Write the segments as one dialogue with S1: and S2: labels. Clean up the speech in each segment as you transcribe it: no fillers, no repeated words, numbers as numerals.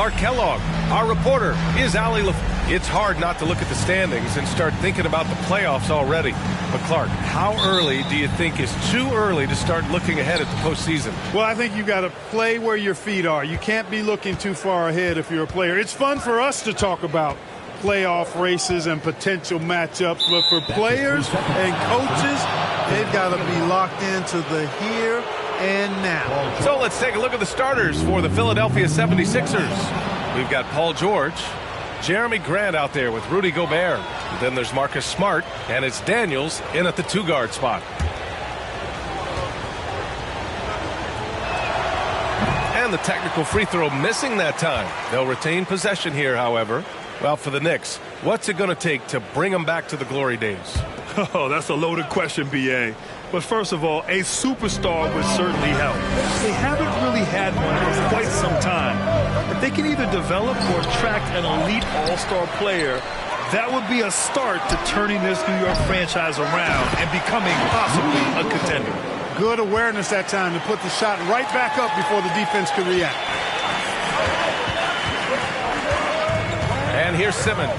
S1: Clark Kellogg. Our reporter is Allie LaFleur. It's hard not to look at the standings and start thinking about the playoffs already. But Clark, how early do you think is too early to start looking ahead at the postseason?
S2: Well, I think you got to play where your feet are. You can't be looking too far ahead if you're a player. It's fun for us to talk about playoff races and potential matchups, but for players and coaches, they've got to be locked into the here and now.
S1: So let's take a look at the starters for the Philadelphia 76ers. We've got Paul George, Jeremy Grant out there with Rudy Gobert. Then there's Marcus Smart, and it's Daniels in at the 2-guard spot. And the technical free throw missing that time. They'll retain possession here, however. Well, for the Knicks, what's it going to take to bring them back to the glory days?
S3: Oh, that's a loaded question, B.A. But first of all, a superstar would certainly help. They haven't really had one for quite some time. If they can either develop or attract an elite all-star player, that would be a start to turning this New York franchise around and becoming possibly a contender.
S2: Good awareness that time to put the shot right back up before the defense could react.
S1: And here's Simmons.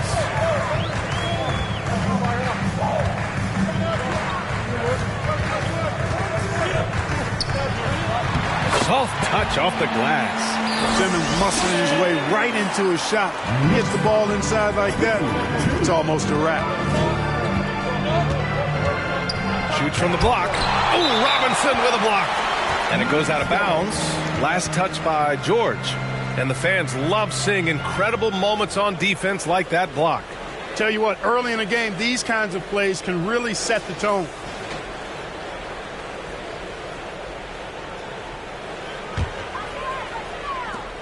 S1: Soft touch off the glass.
S2: Simmons muscling his way right into his shot. He hits the ball inside like that. It's almost a wrap.
S1: Shoots from the block. Oh, Robinson with a block. And it goes out of bounds. Last touch by George. And the fans love seeing incredible moments on defense like that block.
S2: Tell you what, early in the game, these kinds of plays can really set the tone.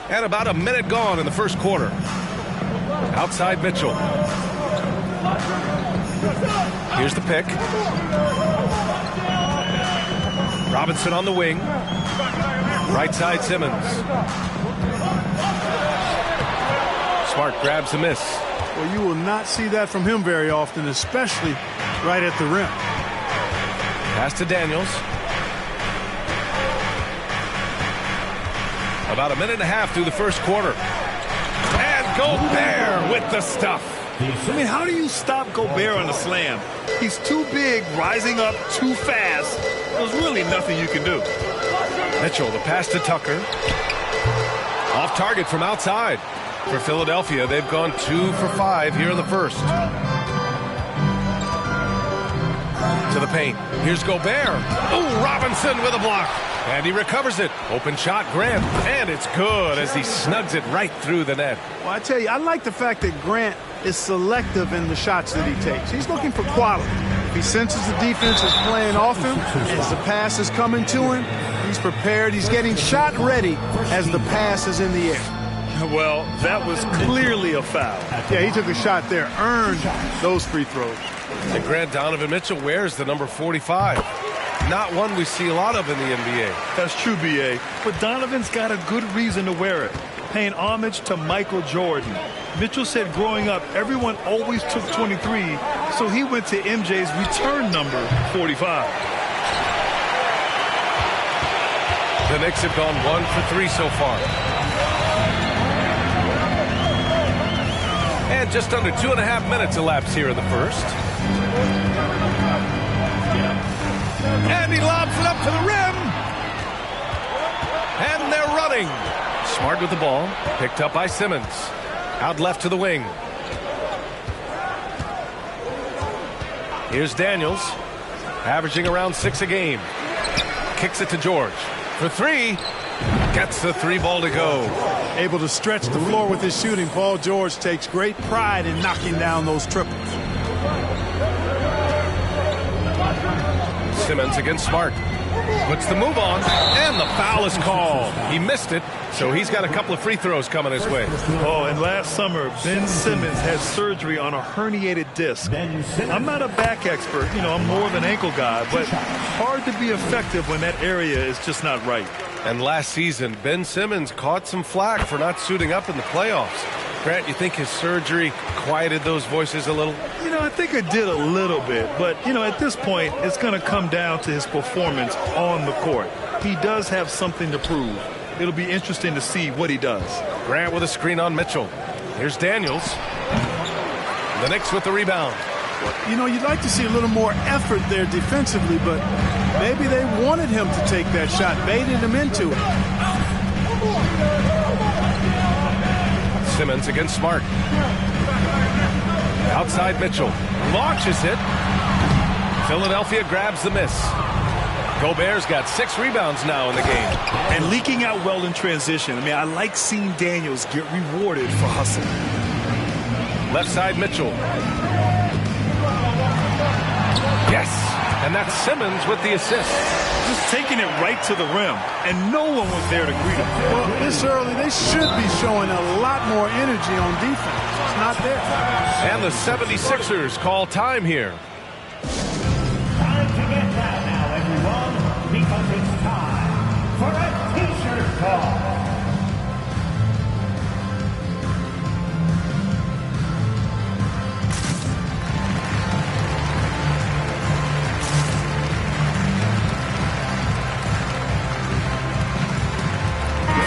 S1: And about a minute gone in the first quarter. Outside Mitchell. Here's the pick. Robinson on the wing. Right side Simmons. Smart grabs the miss.
S2: Well, you will not see that from him very often, especially right at the rim.
S1: Pass to Daniels. About a minute and a half through the first quarter. And Gobert with the stuff.
S3: I mean, how do you stop Gobert on the slam? He's too big, rising up too fast. There's really nothing you can do.
S1: Mitchell, the pass to Tucker. Off target from outside. For Philadelphia, they've gone 2 for 5 here in the first. To the paint. Here's Gobert. Oh, Robinson with a block. And he recovers it. Open shot, Grant. And it's good as he snugs it right through the net.
S2: Well, I tell you, I like the fact that Grant is selective in the shots that he takes. He's looking for quality. If he senses the defense is playing off him, as the pass is coming to him, he's prepared. He's getting shot ready as the pass is in the air.
S3: Well, that was clearly a foul.
S2: Yeah, he took a shot there, earned those free throws.
S1: And Grant Donovan Mitchell wears the number 45. Not one we see a lot of in the NBA.
S3: That's true, B.A. But Donovan's got a good reason to wear it, paying homage to Michael Jordan. Mitchell said growing up, everyone always took 23, so he went to MJ's return number, 45.
S1: The Knicks have gone 1 for 3 so far. And just under 2.5 minutes elapsed here in the first. And he lobs it up to the rim. And they're running. Smart with the ball. Picked up by Simmons. Out left to the wing. Here's Daniels. Averaging around 6 a game. Kicks it to George. For 3. Gets the 3 ball to go.
S2: Able to stretch the floor with his shooting. Paul George takes great pride in knocking down those triples.
S1: Simmons against Smart. Puts the move on, and the foul is called. He missed it, so he's got a couple of free throws coming his way.
S3: Oh, and last summer, Ben Simmons had surgery on a herniated disc. I'm not a back expert, I'm more of an ankle guy, but hard to be effective when that area is just not right.
S1: And last season, Ben Simmons caught some flack for not suiting up in the playoffs. Grant, you think his surgery quieted those voices a little?
S3: I think it did a little bit, but, at this point, it's going to come down to his performance on the court. He does have something to prove. It'll be interesting to see what he does.
S1: Grant with a screen on Mitchell. Here's Daniels. The Knicks with the rebound.
S2: You know, you'd like to see a little more effort there defensively, but maybe they wanted him to take that shot, baited him into it.
S1: Simmons against Smart. Outside Mitchell. Launches it. Philadelphia grabs the miss. Gobert's got 6 rebounds now in the game.
S3: And leaking out well in transition. I mean, I like seeing Daniels get rewarded for hustling.
S1: Left side Mitchell. Yes, and that's Simmons with the assist.
S3: Just taking it right to the rim, and no one was there to greet him.
S2: Well, this early, they should be showing a lot more energy on defense. It's not there.
S1: And the 76ers call time here.
S4: Time to get down now, everyone, because it's time for a t-shirt call.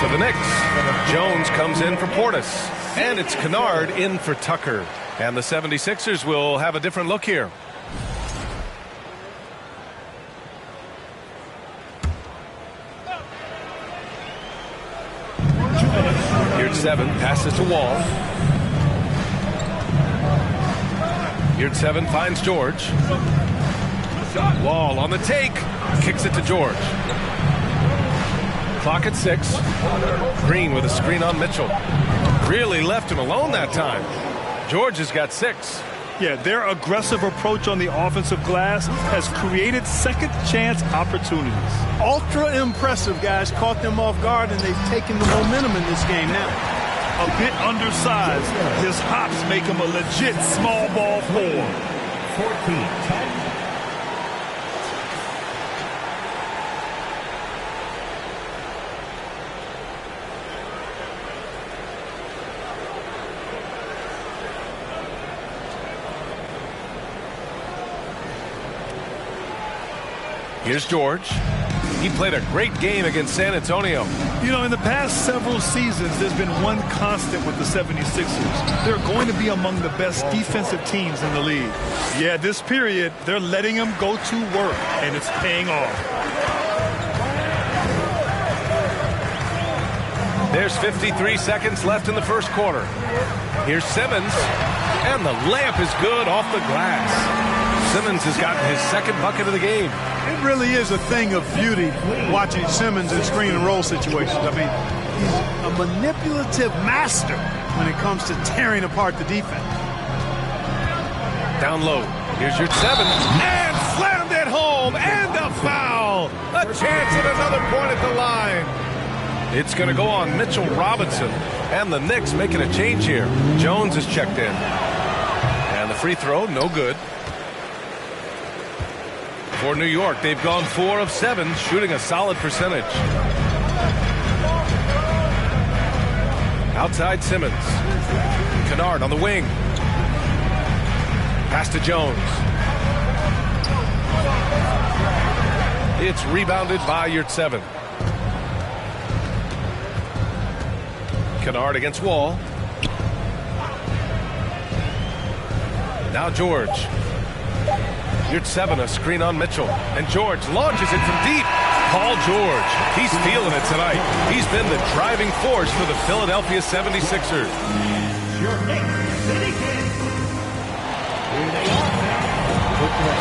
S1: For the Knicks, Jones comes in for Portis. And it's Kennard in for Tucker. And the 76ers will have a different look here. Here's 7, passes to Wall. Here's 7, finds George. Wall on the take, kicks it to George. Clock at 6. Green with a screen on Mitchell. Really left him alone that time. George has got 6.
S3: Yeah, their aggressive approach on the offensive glass has created second chance opportunities.
S2: Ultra impressive, guys. Caught them off guard, and they've taken the momentum in this game now.
S3: A bit undersized. His hops make him a legit small ball 4.
S4: 14-10.
S1: Here's George. He played a great game against San Antonio.
S3: You know, in the past several seasons, there's been one constant with the 76ers. They're going to be among the best defensive teams in the league. Yeah, this period, they're letting them go to work, and it's paying off.
S1: There's 53 seconds left in the first quarter. Here's Simmons, and the layup is good off the glass. Simmons has gotten his second bucket of the game.
S2: It really is a thing of beauty watching Simmons in screen and roll situations. I mean, he's a manipulative master when it comes to tearing apart the defense.
S1: Down low. Here's your 7. And slammed it home. And a foul. A chance at another point at the line. It's going to go on Mitchell Robinson. And the Knicks making a change here. Jones is checked in. And the free throw, no good. For New York, they've gone 4 of 7, shooting a solid percentage. Outside Simmons. Kennard on the wing. Pass to Jones. It's rebounded by Yurtseven. Kennard against Wall. Now George. Yurtseven, a screen on Mitchell. And George launches it from deep. Paul George, he's feeling it tonight. He's been the driving force for the Philadelphia 76ers.
S4: Your Knicks City Kings. Here they are.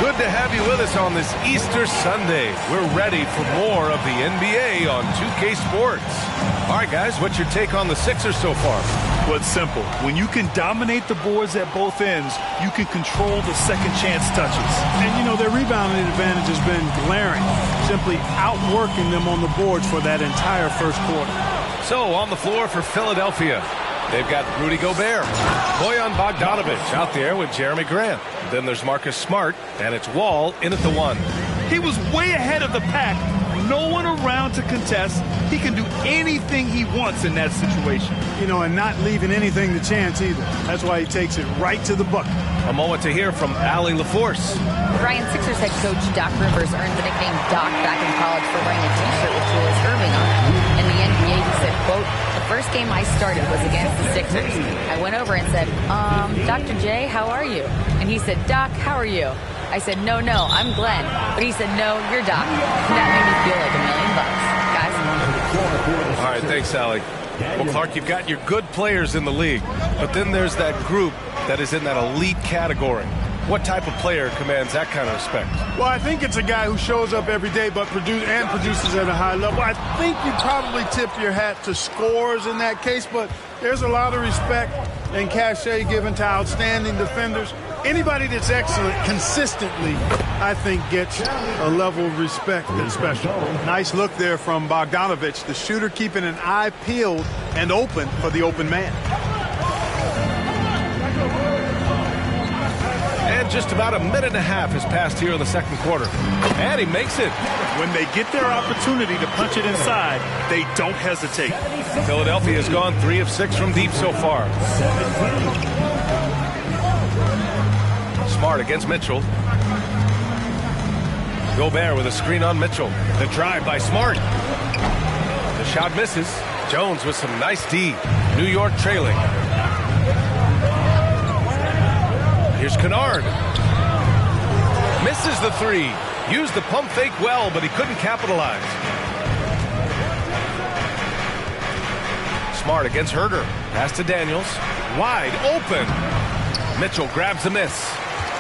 S1: Good to have you with us on this Easter Sunday. We're ready for more of the NBA on 2K Sports. All right, guys, what's your take on the Sixers so far?
S3: Well, it's simple. When you can dominate the boards at both ends, you can control the second chance touches.
S2: And, you know, their rebounding advantage has been glaring, simply outworking them on the boards for that entire first quarter.
S1: So, on the floor for Philadelphia, they've got Rudy Gobert, Bojan Bogdanovic out there with Jeremy Grant. Then there's Marcus Smart, and it's Wall in at the 1.
S3: He was way ahead of the pack. No one around to contest. He can do anything he wants in that situation.
S2: You know, and not leaving anything to chance either. That's why he takes it right to the bucket.
S1: A moment to hear from Allie LaForce.
S5: Ryan, Sixers head coach Doc Rivers earned the nickname Doc back in college for wearing a t-shirt with Julius Erving on it. In the NBA, he said, quote, "The first game I started was against the Sixers. I went over and said, Dr. J, how are you?" And he said, "Doc, how are you?" I said, no, I'm Glenn." But he said, "No, you're Doc." And that made me feel like $1 million, guys.
S1: All right, thanks, Allie. Well, Clark, you've got your good players in the league, but then there's that group that is in that elite category. What type of player commands that kind of respect?
S2: Well, I think it's a guy who shows up every day but produces at a high level. I think you probably tip your hat to scores in that case, but there's a lot of respect and cachet given to outstanding defenders. Anybody that's excellent consistently, I think, gets a level of respect that's special. Nice look there from Bogdanovic, the shooter keeping an eye peeled and open for the open man.
S1: And just about a minute and a half has passed here in the second quarter. And he makes it.
S3: When they get their opportunity to punch it inside, they don't hesitate.
S1: Philadelphia has gone 3 of 6 from deep so far. Smart against Mitchell. Gobert with a screen on Mitchell. The drive by Smart. The shot misses. Jones with some nice D. New York trailing. Here's Kennard. Misses the 3. Used the pump fake well, but he couldn't capitalize. Smart against Herter. Pass to Daniels. Wide open. Mitchell grabs the miss.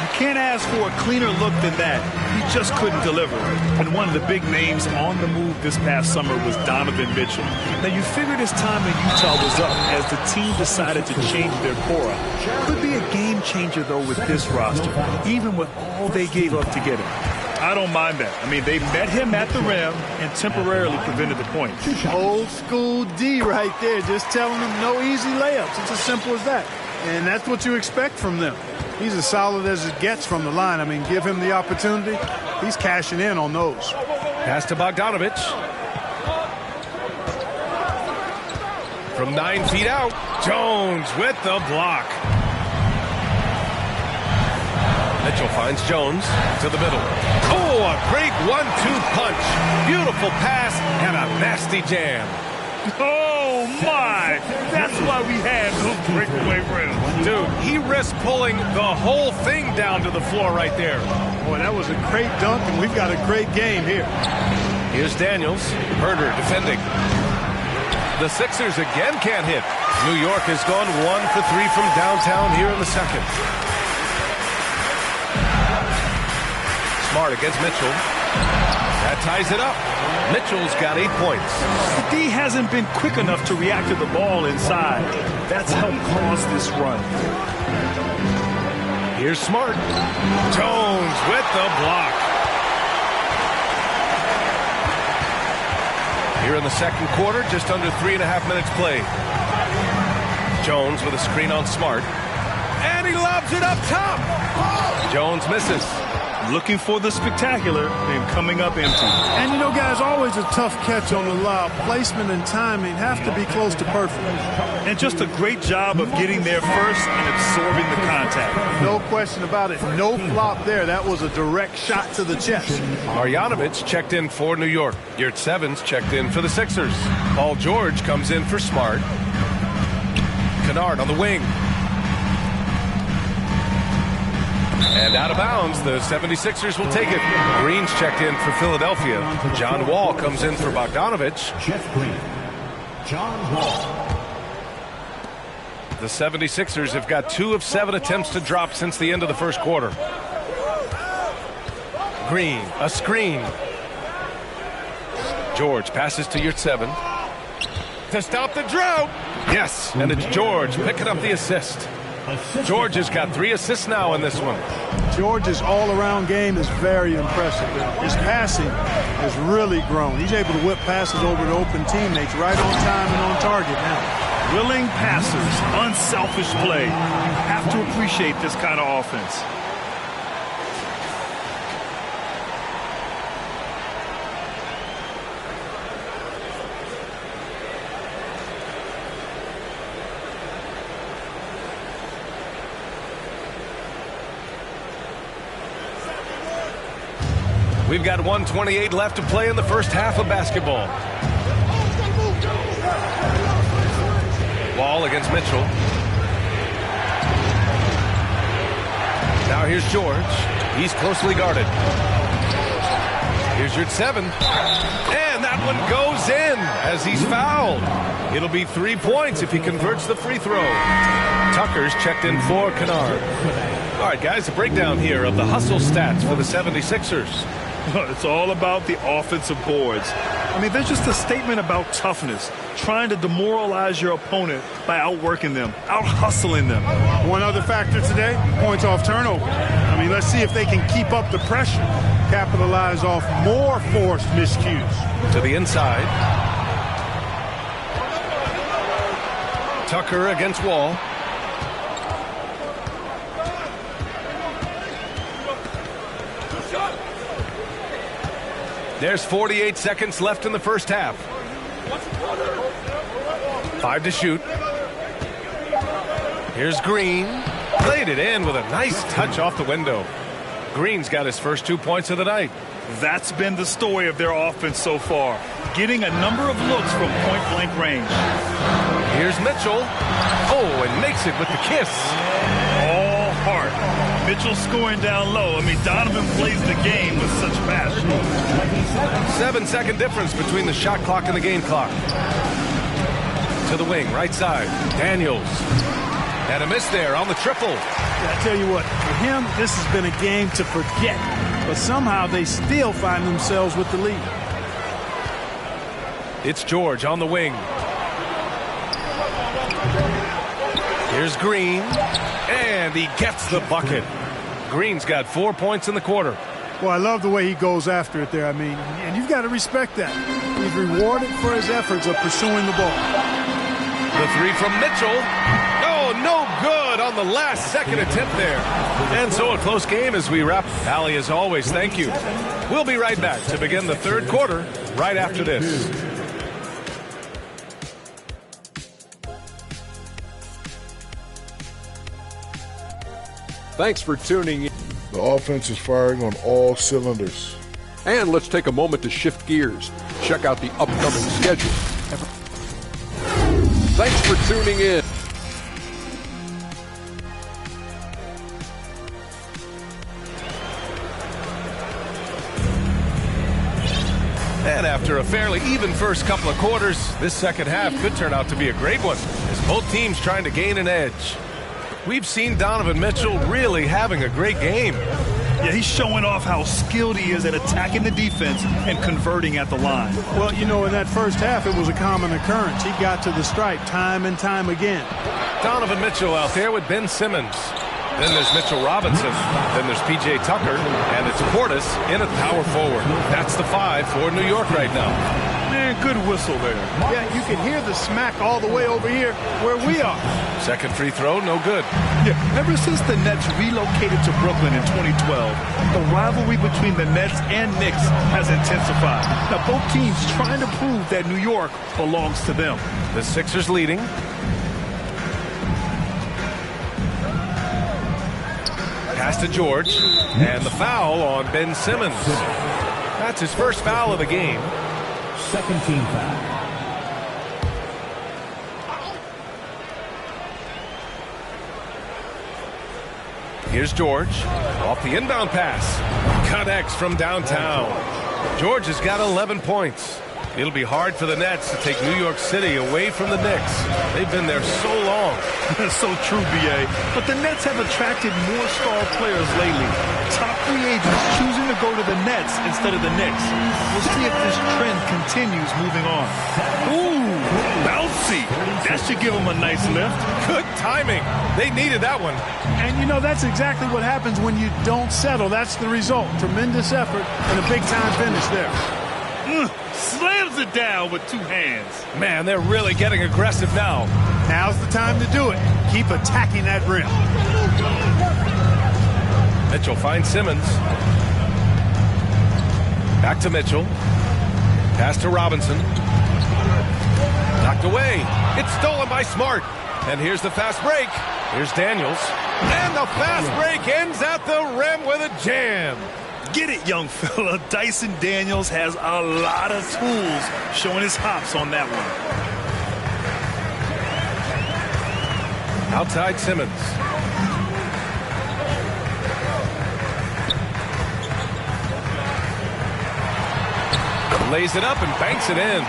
S3: You can't ask for a cleaner look than that. He just couldn't deliver. And one of the big names on the move this past summer was Donovan Mitchell. Now, you figured his time in Utah was up as the team decided to change their core up. Could be a game changer, though, with this roster, even with all they gave up to get him. I don't mind that. I mean, they met him at the rim and temporarily prevented the point.
S2: Old school D right there, just telling them no easy layups. It's as simple as that. And that's what you expect from them. He's as solid as it gets from the line. I mean, give him the opportunity. He's cashing in on those.
S1: Pass to Bogdanovic. From 9 feet out, Jones with the block. Mitchell finds Jones to the middle. Oh, a great 1-2 punch. Beautiful pass and a nasty jam.
S3: Oh, my! That's why we had those breakaway rims.
S1: Dude, he risked pulling the whole thing down to the floor right there.
S2: Boy, that was a great dunk, and we've got a great game here.
S1: Here's Daniels. Herter defending. The Sixers again can't hit. New York has gone 1 for 3 from downtown here in the second. Smart against Mitchell. That ties it up. Mitchell's got 8 points.
S3: The D hasn't been quick enough to react to the ball inside. That's helped cause this run.
S1: Here's Smart. Jones with the block. Here in the second quarter, just under 3.5 minutes played. Jones with a screen on Smart. And he lobs it up top. Jones misses.
S3: Looking for the spectacular and coming up empty.
S2: And, you know, guys, always a tough catch on the lob. Placement and timing have to be close to perfect.
S3: And just a great job of getting there first and absorbing the contact.
S2: No question about it. No flop there. That was a direct shot to the chest.
S1: Marjanovic checked in for New York. Yurt Evans checked in for the Sixers. Paul George comes in for Smart. Kennard on the wing. And out of bounds, the 76ers will take it. Green's checked in for Philadelphia. John Wall comes in for Bogdanovic.
S4: Jeff Green. John Wall.
S1: The 76ers have got 2 of 7 attempts to drop since the end of the first quarter. Green, a screen. George passes to Yurt Evans to stop the drought. Yes, and it's George picking up the assist. George has got 3 assists now in this one.
S2: George's all-around game is very impressive. His passing has really grown. He's able to whip passes over to open teammates right on time and on target now.
S3: Willing passers, unselfish play. You have to appreciate this kind of offense.
S1: We've got 1:28 left to play in the first half of basketball. Wall against Mitchell. Now here's George. He's closely guarded. Here's your 7. And that one goes in as he's fouled. It'll be 3 points if he converts the free throw. Tucker's checked in for Kennard. All right, guys, a breakdown here of the hustle stats for the 76ers.
S3: It's all about the offensive boards. I mean, they're just a statement about toughness, trying to demoralize your opponent by outworking them, out-hustling them.
S2: One other factor today, points off turnover. I mean, let's see if they can keep up the pressure, capitalize off more forced miscues.
S1: To the inside. Tucker against Wall. There's 48 seconds left in the first half. 5 to shoot. Here's Green. Played it in with a nice touch off the window. Green's got his first 2 points of the night.
S3: That's been the story of their offense so far, getting a number of looks from point-blank range.
S1: Here's Mitchell. Oh, and makes it with the kiss.
S3: All heart. Mitchell scoring down low. I mean, Donovan plays the game with such passion.
S1: 7-second difference between the shot clock and the game clock. To the wing, right side. Daniels. And a miss there on the triple.
S2: Yeah, I tell you what, for him, this has been a game to forget. But somehow they still find themselves with the lead.
S1: It's George on the wing. Here's Green. And he gets the bucket. Green's got 4 points in the quarter.
S2: Well, I love the way he goes after it there. I mean, and you've got to respect that. He's rewarded for his efforts of pursuing the ball.
S1: The 3 from Mitchell. Oh, no good on the last second attempt there. And so a close game as we wrap. Allie, as always, thank you. We'll be right back to begin the third quarter right after this.
S6: Thanks for tuning in.
S7: The offense is firing on all cylinders.
S6: And let's take a moment to shift gears. Check out the upcoming schedule. Thanks for tuning in.
S1: And after a fairly even first couple of quarters, this second half could turn out to be a great one as both teams trying to gain an edge. We've seen Donovan Mitchell really having a great game.
S3: Yeah, he's showing off how skilled he is at attacking the defense and converting at the line.
S2: Well, you know, in that first half, it was a common occurrence. He got to the stripe time and time again.
S1: Donovan Mitchell out there with Ben Simmons. Then there's Mitchell Robinson. Then there's P.J. Tucker. And it's Portis in at power forward. That's the 5 for New York right now.
S3: Man, good whistle there.
S2: Yeah, you can hear the smack all the way over here where we are.
S1: Second free throw, no good.
S3: Yeah, ever since the Nets relocated to Brooklyn in 2012, the rivalry between the Nets and Knicks has intensified. Now, both teams trying to prove that New York belongs to them.
S1: The Sixers leading. Pass to George. And the foul on Ben Simmons. That's his first foul of the game.
S4: Second team foul.
S1: Here's George. Off the inbound pass. Connects from downtown. George has got 11 points. It'll be hard for the Nets to take New York City away from the Knicks. They've been there so long.
S3: That's so true, B.A. But the Nets have attracted more star players lately. Top free agents choosing to go to the Nets instead of the Knicks. We'll see if this trend continues moving on. Ooh, bouncy. That should give them a nice lift.
S1: Good timing. They needed that one.
S2: And, you know, that's exactly what happens when you don't settle. That's the result. Tremendous effort and a big-time finish there.
S3: Slams it down with 2 hands.
S1: Man, they're really getting aggressive now.
S2: Now's the time to do it. Keep attacking that rim.
S1: Mitchell finds Simmons. Back to Mitchell. Pass to Robinson. Knocked away. It's stolen by Smart. And here's the fast break. Here's Daniels. And the fast break ends at the rim with a jam.
S3: Get it, young fella. Dyson Daniels has a lot of tools, showing his hops on that one.
S1: Outside Simmons. Lays it up and banks it in.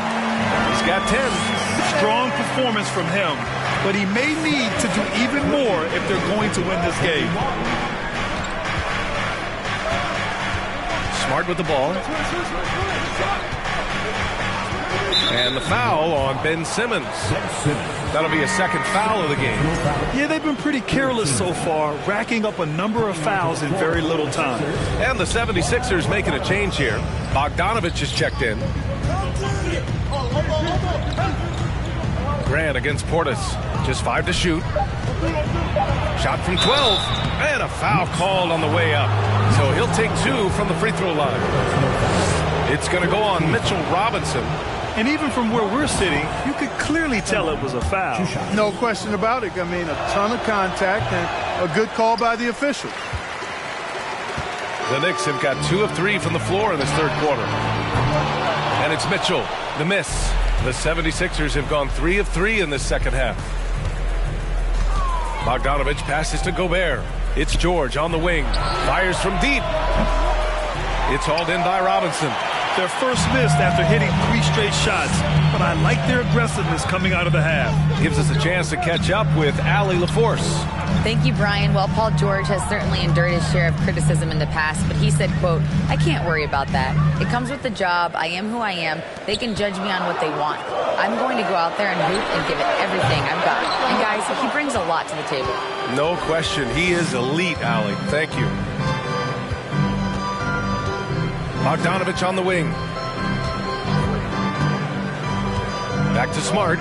S1: He's got 10.
S3: Strong performance from him, but he may need to do even more if they're going to win this game.
S1: Smart with the ball. And the foul on Ben Simmons. That'll be a second foul of the game.
S3: Yeah, they've been pretty careless so far, racking up a number of fouls in very little time.
S1: And the 76ers making a change here. Bogdanovich is checked in. Grant against Portis. Just 5 to shoot. Shot from 12. And a foul called on the way up. So he'll take 2 from the free throw line. It's going to go on Mitchell Robinson.
S3: And even from where we're sitting, you could clearly tell it was a foul.
S2: No question about it. I mean, a ton of contact and a good call by the official.
S1: The Knicks have got 2 of 3 from the floor in this third quarter. And it's Mitchell, the miss. The 76ers have gone 3 of 3 in this second half. Bogdanovich passes to Gobert. It's George on the wing. Fires from deep. It's hauled in by Robinson.
S3: Their first miss after hitting 3 straight shots, but I like their aggressiveness coming out of the half.
S1: Gives us a chance to catch up with Allie LaForce.
S5: Thank you, Brian. Well, Paul George has certainly endured his share of criticism in the past, but he said, quote, "I can't worry about that. It comes with the job. I am who I am. They can judge me on what they want. I'm going to go out there and hoop and give it everything I've got." And guys, he brings a lot to the table.
S1: No question. He is elite, Allie. Thank you. Bogdanovich on the wing. Back to Smart.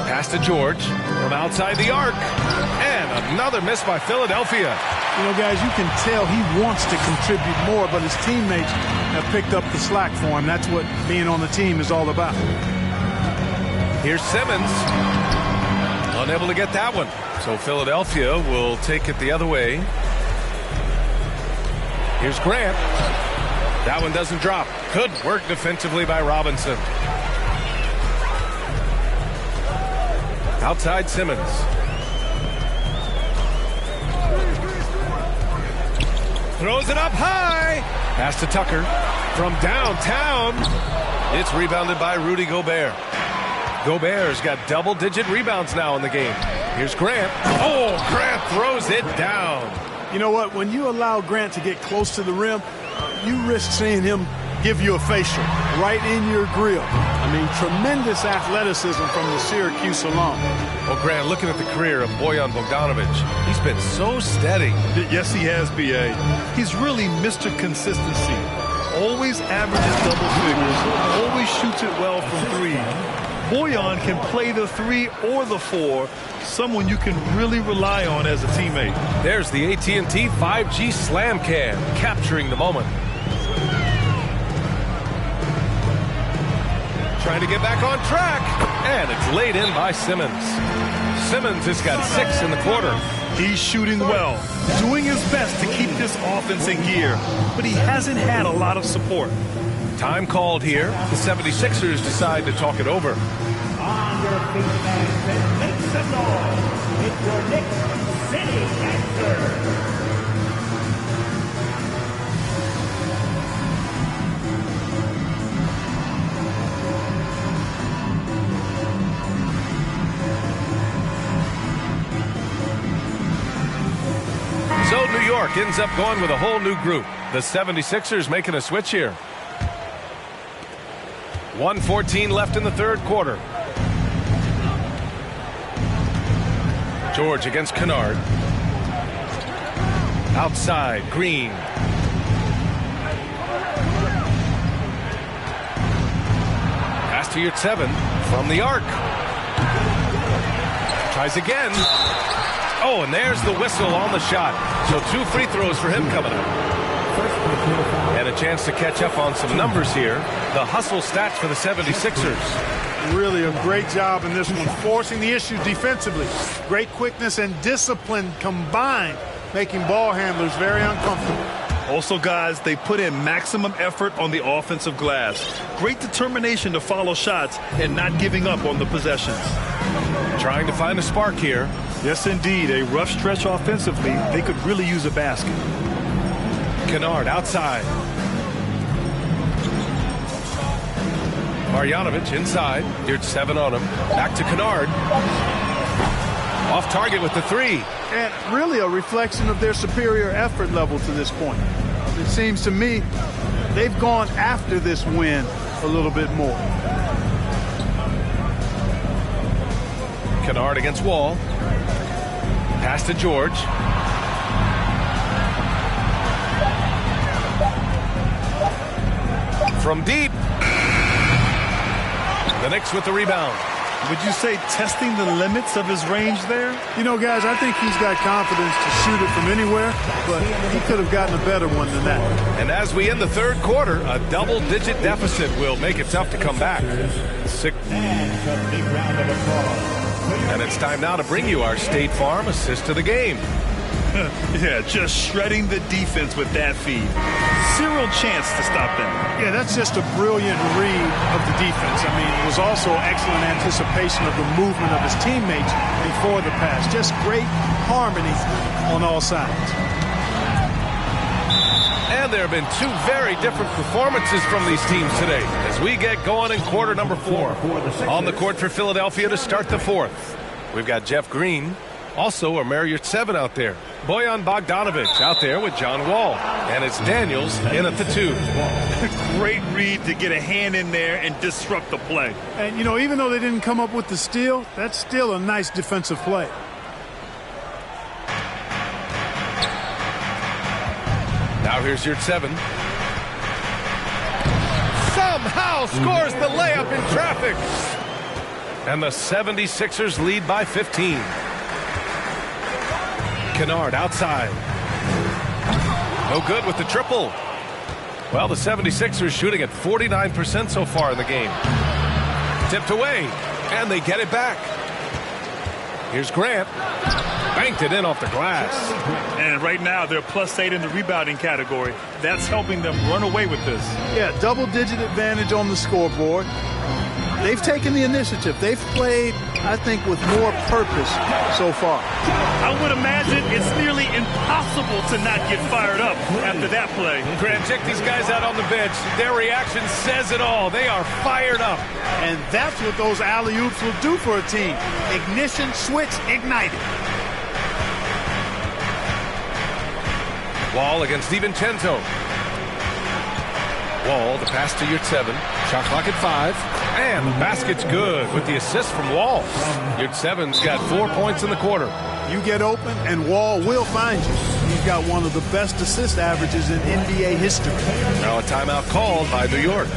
S1: Pass to George from outside the arc. And another miss by Philadelphia.
S2: You know, guys, you can tell he wants to contribute more, but his teammates have picked up the slack for him. That's what being on the team is all about.
S1: Here's Simmons. Unable to get that one. So Philadelphia will take it the other way. Here's Grant. That one doesn't drop. Good work defensively by Robinson. Outside Simmons. Throws it up high. Pass to Tucker. From downtown. It's rebounded by Rudy Gobert. Gobert's got double-digit rebounds now in the game. Here's Grant. Oh, Grant throws it down.
S2: You know what? When you allow Grant to get close to the rim, you risk seeing him give you a facial right in your grill. I mean, tremendous athleticism from the Syracuse alum.
S1: Well, Grant, looking at the career of Bojan Bogdanović, he's been so steady.
S3: Yes, he has, B.A. He's really Mr. Consistency. Always averages double figures. Always shoots it well from 3. Bojan can play the 3 or the 4. Someone you can really rely on as a teammate.
S1: There's the AT&T 5G Slam Cam, capturing the moment. Trying to get back on track, and it's laid in by Simmons. Simmons has got 6 in the quarter.
S3: He's shooting well, doing his best to keep this offense in gear, but he hasn't had a lot of support.
S1: Time called here. The 76ers decide to talk it over.
S4: On your feet, fans, and make some noise. It's your Knicks City Gangsters.
S1: So New York ends up going with a whole new group. The 76ers making a switch here. 1:14 left in the third quarter. George against Kennard. Outside, Green. Pass to Yurtseven from the arc. Tries again. Oh, and there's the whistle on the shot. So 2 free throws for him coming up. And a chance to catch up on some numbers here. The hustle stats for the 76ers.
S2: Really a great job in this one, forcing the issue defensively. Great quickness and discipline combined, making ball handlers very uncomfortable.
S3: Also, guys, they put in maximum effort on the offensive glass. Great determination to follow shots and not giving up on the possessions.
S1: Trying to find a spark here.
S3: Yes, indeed. A rough stretch offensively. They could really use a basket.
S1: Kennard outside. Marjanovic inside. Here's 7 on him. Back to Kennard. Off target with the 3.
S2: And really a reflection of their superior effort level to this point. It seems to me they've gone after this win a little bit more.
S1: Kennard against Wall. Pass to George. From deep. The Knicks with the rebound.
S3: Would you say testing the limits of his range there?
S2: You know, guys, I think he's got confidence to shoot it from anywhere, but he could have gotten a better one than that.
S1: And as we end the third quarter, a double-digit deficit will make it tough to come back. And it's time now to bring you our State Farm assist of the game.
S3: Yeah, just shredding the defense with that feed. Zero chance to stop them.
S2: Yeah, that's just a brilliant read of the defense. I mean, it was also excellent anticipation of the movement of his teammates before the pass. Just great harmony on all sides.
S1: And there have been 2 very different performances from these teams today as we get going in quarter number 4. On the court for Philadelphia to start the 4th. We've got Jeff Green, also a Marriott 7 out there. Bojan Bogdanovic out there with John Wall. And it's Daniels in at the 2.
S3: Great read to get a hand in there and disrupt the play.
S2: And, you know, even though they didn't come up with the steal, that's still a nice defensive play.
S1: Now here's your 7. Somehow scores the layup in traffic. And the 76ers lead by 15. Kennard outside. No good with the triple. Well, the 76ers shooting at 49% so far in the game. Tipped away, and they get it back. Here's Grant. Banked it in off the glass.
S3: And right now, they're +8 in the rebounding category. That's helping them run away with this.
S2: Yeah, double-digit advantage on the scoreboard. They've taken the initiative. They've played, I think, with more purpose so far.
S3: I would imagine it's nearly impossible to not get fired up after that play.
S1: Grant, check these guys out on the bench. Their reaction says it all. They are fired up.
S2: And that's what those alley-oops will do for a team. Ignition, switch, ignited.
S1: Wall against DiVincenzo. Wall, the pass to Yurt 7. Shot clock at 5. And the basket's good with the assist from Wall. Yurt 7's got 4 points in the quarter.
S2: You get open, and Wall will find you. He's got one of the best assist averages in NBA history.
S1: Now a timeout called by New York.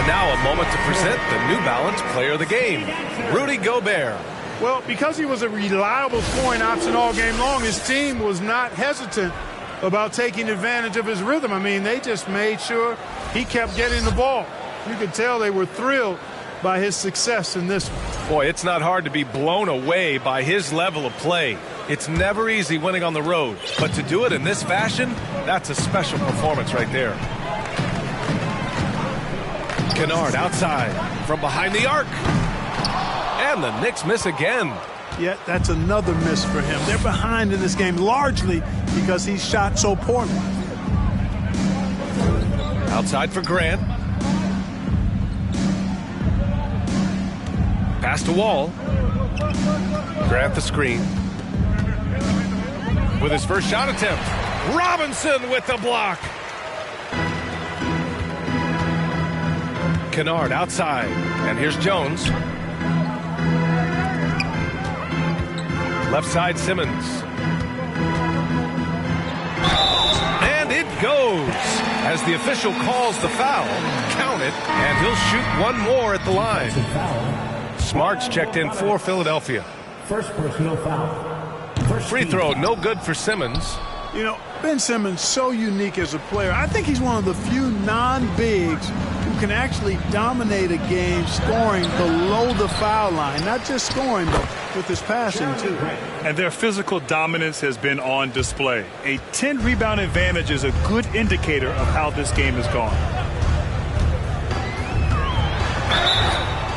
S1: Now a moment to present the New Balance Player of the Game, Rudy Gobert.
S2: Well, because he was a reliable scoring option all game long, his team was not hesitant about taking advantage of his rhythm. I mean, they just made sure he kept getting the ball. You could tell they were thrilled by his success in this one.
S1: Boy, it's not hard to be blown away by his level of play. It's never easy winning on the road, but to do it in this fashion, that's a special performance right there. Kennard outside from behind the arc. And the Knicks miss again.
S2: Yeah, that's another miss for him. They're behind in this game largely because he shot so poorly.
S1: Outside for Grant. Pass to Wall. Grant the screen. With his first shot attempt. Robinson with the block. Kennard outside. And here's Jones. Left side Simmons. And it goes. As the official calls the foul, count it, and he'll shoot one more at the line. Smart's checked in for Philadelphia.
S4: First personal foul.
S1: Free throw, no good for Simmons.
S2: You know, Ben Simmons so unique as a player. I think he's one of the few non-bigs who can actually dominate a game scoring below the foul line. Not just scoring, but with his passing, too.
S3: And their physical dominance has been on display. A 10-rebound advantage is a good indicator of how this game has gone.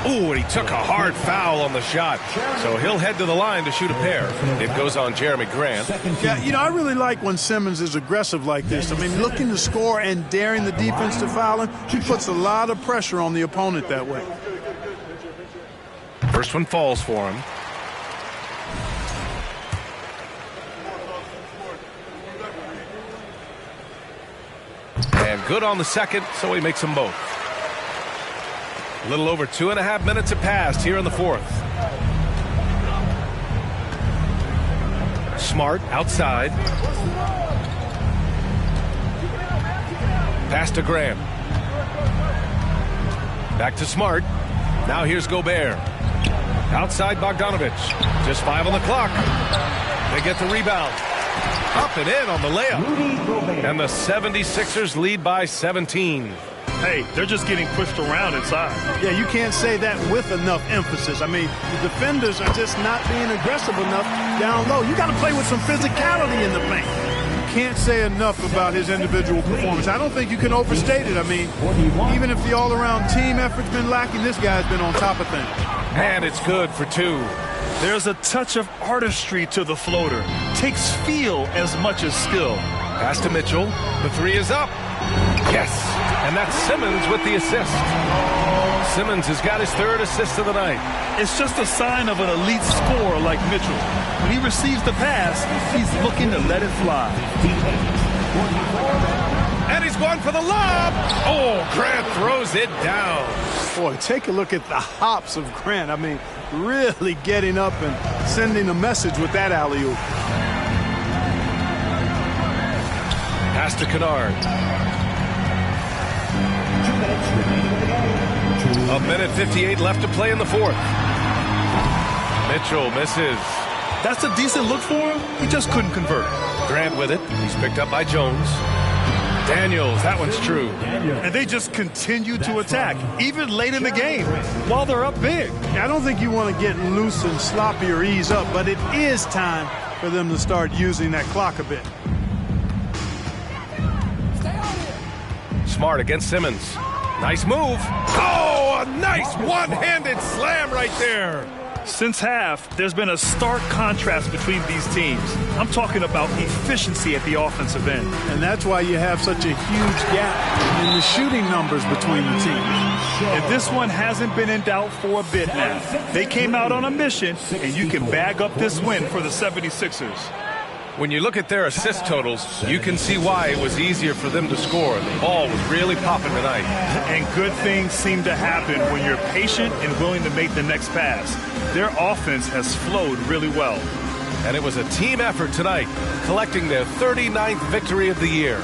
S1: Ooh, and he took a hard foul on the shot. So he'll head to the line to shoot a pair. It goes on Jeremy Grant.
S2: Yeah, you know, I really like when Simmons is aggressive like this. I mean, looking to score and daring the defense to foul him, he puts a lot of pressure on the opponent that way.
S1: First one falls for him. And good on the second, so he makes them both. A little over 2.5 minutes have passed here in the fourth. Smart outside. Pass to Graham. Back to Smart. Now here's Gobert. Outside Bogdanovich. Just 5 on the clock. They get the rebound. Up and in on the layup. And the 76ers lead by 17.
S3: Hey, they're just getting pushed around inside.
S2: Yeah, you can't say that with enough emphasis. I mean, the defenders are just not being aggressive enough down low. You got to play with some physicality in the paint. You can't say enough about his individual performance. I don't think you can overstate it. I mean, even if the all-around team effort's been lacking, this guy's been on top of things.
S1: And it's good for 2.
S3: There's a touch of artistry to the floater. Takes feel as much as skill.
S1: Pass to Mitchell. The 3 is up. Yes. And that's Simmons with the assist. Simmons has got his 3rd assist of the night.
S3: It's just a sign of an elite scorer like Mitchell. When he receives the pass, he's looking to let it fly.
S1: And he's going for the lob. Oh, Grant throws it down.
S2: Boy, take a look at the hops of Grant. I mean, really getting up and sending a message with that alley-oop.
S1: Pass to Kennard. 1:58 left to play in the fourth. Mitchell misses.
S3: That's a decent look for him. He just couldn't convert.
S1: Grant with it. He's picked up by Jones. Daniels, that one's true.
S3: And they just continue to attack, even late in the game, while they're up big.
S2: I don't think you want to get loose and sloppy or ease up, but it is time for them to start using that clock a bit.
S1: Smart against Simmons. Nice move. Oh, a nice one-handed slam right there.
S3: Since half, there's been a stark contrast between these teams. I'm talking about efficiency at the offensive end.
S2: And that's why you have such a huge gap in the shooting numbers between the teams.
S3: And this one hasn't been in doubt for a bit now. They came out on a mission, and you can bag up this win for the 76ers.
S1: When you look at their assist totals, you can see why it was easier for them to score. The ball was really popping tonight.
S3: And good things seem to happen when you're patient and willing to make the next pass. Their offense has flowed really well.
S1: And it was a team effort tonight, collecting their 39th victory of the year.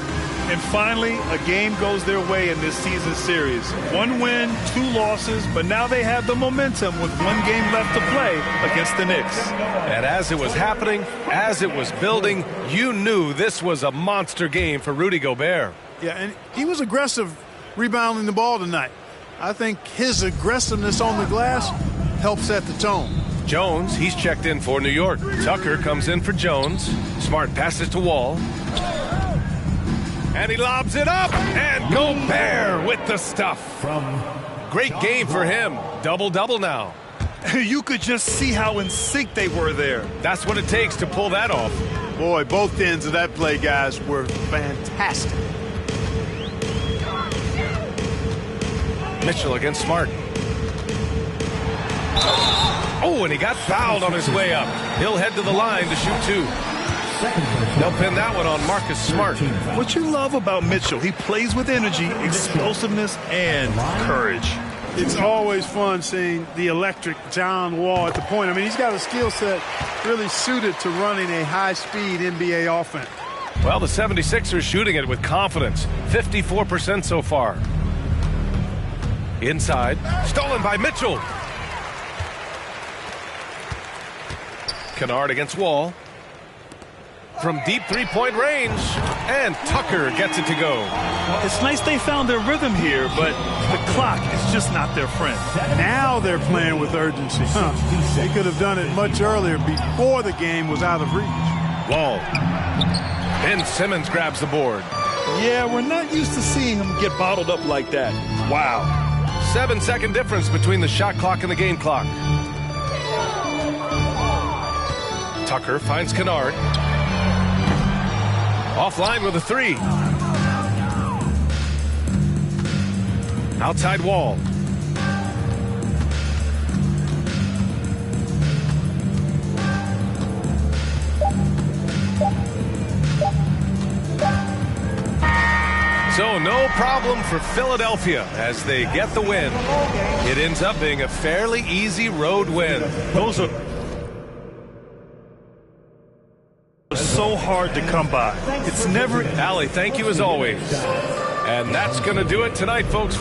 S3: And finally, a game goes their way in this season series. 1 win, 2 losses, but now they have the momentum with 1 game left to play against the Knicks.
S1: And as it was happening, as it was building, you knew this was a monster game for Rudy Gobert.
S2: Yeah, and he was aggressive rebounding the ball tonight. I think his aggressiveness on the glass helped set the tone.
S1: Jones, he's checked in for New York. Tucker comes in for Jones. Smart passes to Wall. And he lobs it up, and Gobert with the stuff. Great game for him. Double-double now.
S3: You could just see how in sync they were there.
S1: That's what it takes to pull that off.
S2: Boy, both ends of that play, guys, were fantastic.
S1: Mitchell against Smart. Oh, and he got fouled on his way up. He'll head to the line to shoot 2. They'll pin that one on Marcus Smart.
S3: What you love about Mitchell, he plays with energy, explosiveness, and courage.
S2: It's always fun seeing the electric John Wall at the point. I mean, he's got a skill set really suited to running a high-speed NBA offense.
S1: Well, the 76ers shooting it with confidence. 54% so far. Inside. Stolen by Mitchell. Kennard against Wall. From deep three-point range. And Tucker gets it to go.
S3: It's nice they found their rhythm here, but the clock is just not their friend.
S2: Now they're playing with urgency. They could have done it much earlier before the game was out of reach.
S1: Wall. Ben Simmons grabs the board.
S3: Yeah, we're not used to seeing him get bottled up like that. Wow.
S1: 7-second difference between the shot clock and the game clock. Tucker finds Kennard. Offline with a three. Outside Wall. So no problem for Philadelphia as they get the win. It ends up being a fairly easy road win.
S3: Those are so hard to come by. It's never...
S1: Allie, thank you as always. And that's going to do it tonight, folks.